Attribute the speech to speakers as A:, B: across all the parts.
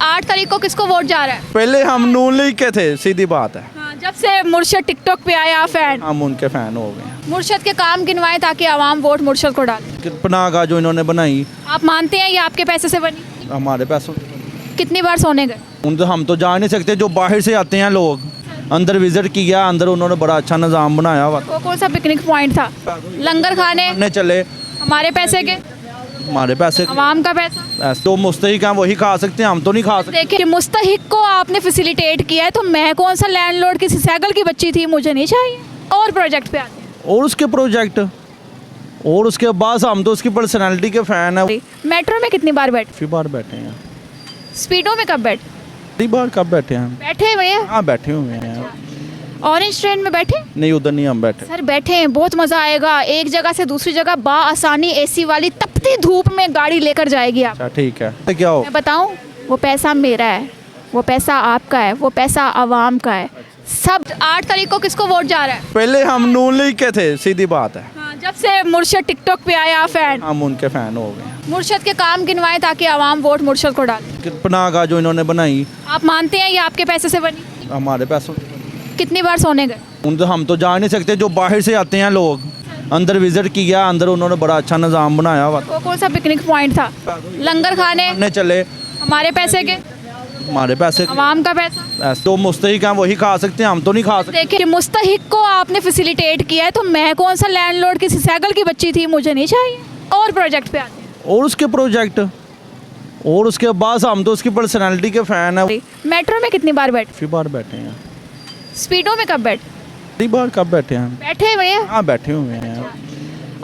A: 8 तारीख को किसको वोट जा रहा है?
B: पहले हम नून लीग के थे, सीधी बात है।
A: हाँ, जब से मुर्शद टिकटॉक पे आया फैन,
B: हम उनके फैन हो गए।
A: मुर्शद के काम गिनवाएं ताकि आवाम वोट मुर्शद को डाले।
B: पनाहगाह जो इन्होंने बनाई,
A: आप मानते हैं ये आपके पैसे से बनी?
B: हमारे पैसों
A: कितनी बार सोने गए?
B: हम तो जा नहीं सकते, जो बाहर से आते हैं लोग, अंदर विजिट किया, अंदर उन्होंने बड़ा अच्छा निज़ाम बनाया हुआ।
A: वो कौन सा पिकनिक पॉइंट था? लंगर खाने
B: चले,
A: हमारे पैसे के,
B: हमारे पैसे
A: आवाम का पैसा।
B: तो मुस्तहिक हैं, वही खा सकते हैं, हम तो नहीं खा सकते।
A: देखिए, मुस्तहिक को आपने फैसिलिटेट किया है, तो मैं कौन सा लैंडलॉर्ड किसी सैगल की बच्ची थी, मुझे नहीं चाहिए। और प्रोजेक्ट पे आते हैं,
B: और उसके प्रोजेक्ट, और उसके बाद हम तो उसकी पर्सनैलिटी के फ़ैन हैं।
A: मेट्रो में कितनी बार बैठे?
B: काफ़ी बार बैठे हैं।
A: स्पीडो में कब बैठे?
B: कई बार कब बैठे हैं?
A: बैठे भैया?
B: हाँ, बैठे हुए हैं।
A: ऑरेंज ट्रेन में बैठे?
B: नहीं, उधर नहीं हम बैठे।
A: सर बैठे हैं, बहुत मज़ा आएगा। एक जगह से दूसरी जगह आसानी एसी वाली तपती धूप में गाड़ी लेकर जाएगी आप।
B: अच्छा, ठीक है। तो क्या हो,
A: मैं बताऊं, वो पैसा मेरा है, वो पैसा आपका है, वो पैसा आवाम का है। सब 8 तारीख को किसको वोट जा रहा है?
B: पहले हम नून लीग के थे, सीधी बात है।
A: हाँ, जब से मुर्शद टिकटॉक पे आया फैन,
B: हम उनके फैन हो गए।
A: मुर्शद के काम गिनवाएं ताकि आवाम वोट मुर्शद को डाले।
B: पनाहगाह जो इन्होंने बनाई,
A: आप मानते हैं ये आपके पैसे से बनी?
B: हमारे पैसों
A: कितनी बार सोने गए?
B: हम तो जा नहीं सकते, जो बाहर से आते हैं लोग, अंदर विजिट किया, अंदर उन्होंने बड़ा अच्छा निज़ाम बनाया हुआ।
A: वो कौन सा पिकनिक पॉइंट था? लंगर खाने
B: चले,
A: हमारे पैसे के,
B: हमारे पैसे
A: आवाम का पैसा।
B: तो मुस्तहिक हैं, वही खा सकते हैं, हम तो नहीं खा सकते।
A: देखिए, मुस्तहिक को आपने फैसिलिटेट किया है, तो मैं कौन सा लैंडलॉर्ड किसी सैगल की बच्ची थी, मुझे नहीं चाहिए। और प्रोजेक्ट पे आते हैं,
B: और उसके प्रोजेक्ट, और उसके बाद हम तो उसकी पर्सनैलिटी के फ़ैन हैं।
A: मेट्रो में कितनी बार बैठे?
B: काफ़ी बार बैठे हैं।
A: स्पीडो में कब बैठे?
B: कई बार कब बैठे हैं?
A: बैठे भैया?
B: हाँ, बैठे हुए हैं।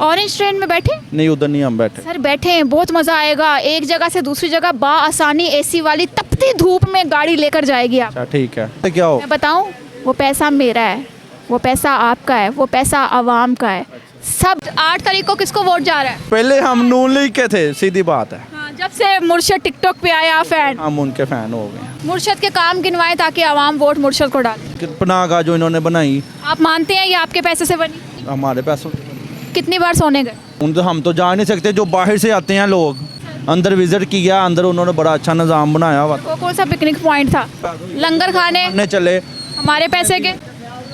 A: ऑरेंज ट्रेन में बैठे?
B: नहीं, उधर नहीं हम बैठे।
A: सर बैठे हैं, बहुत मज़ा आएगा। एक जगह से दूसरी जगह आसानी एसी वाली तपती धूप में गाड़ी लेकर जाएगी आप।
B: अच्छा, ठीक है। तो क्या हो,
A: मैं बताऊं, वो पैसा मेरा है, वो पैसा आपका है, वो पैसा आवाम का है। सब 8 तारीख को किसको वोट जा रहा है?
B: पहले हम नून लीग के थे, सीधी बात है।
A: हाँ, जब से मुर्शद टिकटॉक पे आया फैन,
B: हम उनके फैन हो गए।
A: मुर्शद के काम गिनवाएं ताकि आवाम वोट मुर्शद को डाले।
B: पनाहगाह जो इन्होंने बनाई,
A: आप मानते हैं ये आपके पैसे से बनी?
B: हमारे पैसों
A: कितनी बार सोने गए?
B: हम तो जा नहीं सकते, जो बाहर से आते हैं लोग, अंदर विजिट किया, अंदर उन्होंने बड़ा अच्छा निज़ाम बनाया हुआ।
A: वो कौन सा पिकनिक पॉइंट था? लंगर खाने
B: चले,
A: हमारे पैसे के,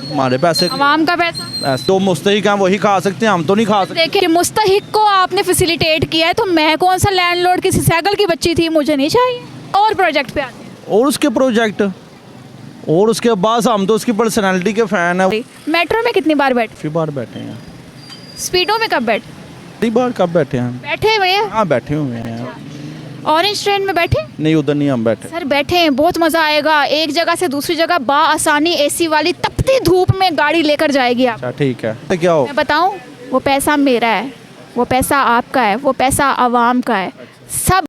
B: हमारे पैसे
A: आवाम का पैसा।
B: तो मुस्तहिक हैं, वही खा सकते हैं, हम तो नहीं खा सकते।
A: देखिए, मुस्तहिक को आपने फैसिलिटेट किया है, तो मैं कौन सा लैंडलॉर्ड किसी सैगल की बच्ची थी, मुझे नहीं चाहिए। और प्रोजेक्ट पे आते हैं,
B: और उसके प्रोजेक्ट, और उसके बाद हम तो उसकी पर्सनैलिटी के फ़ैन हैं।
A: मेट्रो में कितनी बार बैठे?
B: काफ़ी बार बैठे हैं।
A: स्पीडो में कब बैठे?
B: कई बार कब बैठे हैं?
A: बैठे भैया?
B: हाँ, बैठे हुए हैं।
A: ऑरेंज ट्रेन में बैठे?
B: नहीं, उधर नहीं हम बैठे।
A: सर बैठे हैं, बहुत मज़ा आएगा। एक जगह से दूसरी जगह आसानी एसी वाली तपती धूप में गाड़ी लेकर जाएगी आप।
B: अच्छा, ठीक है। तो क्या हो,
A: मैं बताऊं, वो पैसा मेरा है, वो पैसा आपका है, वो पैसा आवाम का है। सब